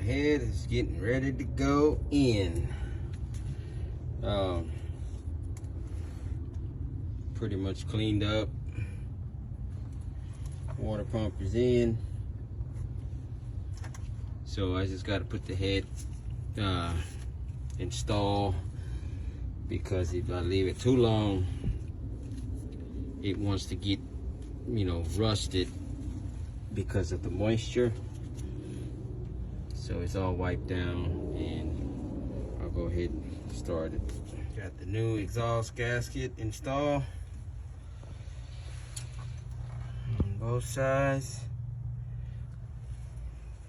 head is getting ready to go in. Pretty much cleaned up. Water pump is in. So I just got to put the head install, because if I leave it too long, it wants to get, you know, rusted because of the moisture. So it's all wiped down, and I'll go ahead and start it. Got the new exhaust gasket installed on both sides.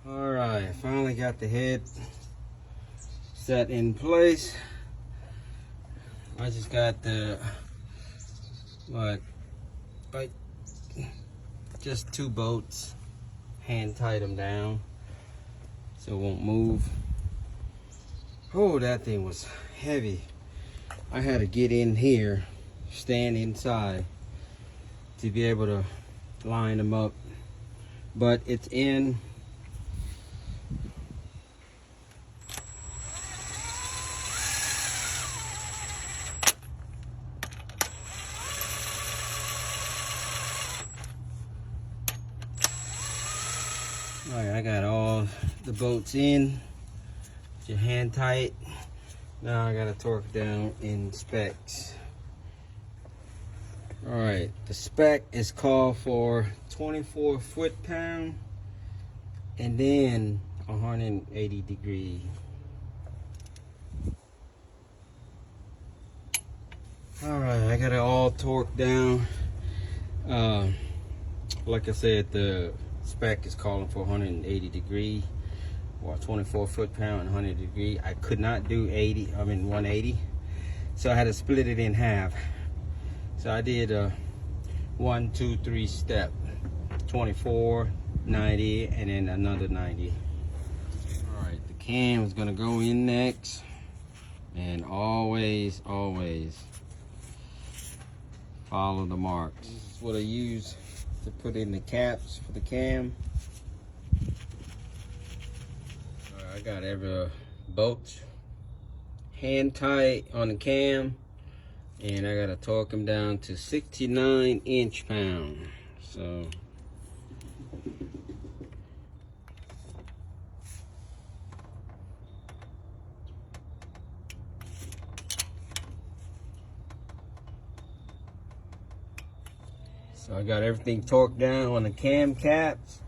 All right, finally got the head set in place. I just got the just 2 bolts, hand tied them down so it won't move. Oh, that thing was heavy. I had to get in here, stand inside to be able to line them up, but it's in. All right, I got all the bolts in. Your hand tight. Now I gotta torque down in specs. All right, the spec is called for 24 foot-pound and then 180 degree. All right, I got it all torqued down. Like I said, the spec is calling for 180 degree, or 24 foot-pound and 100 degree. I could not do 180, so I had to split it in half. So I did a 1, 2, 3 step, 24, 90, and then another 90. All right, the cam is gonna go in next, and always follow the marks. This is what I use to put in the caps for the cam. I got every bolt hand tight on the cam, and I gotta torque them down to 69 inch-pound. So I got everything torqued down on the cam caps.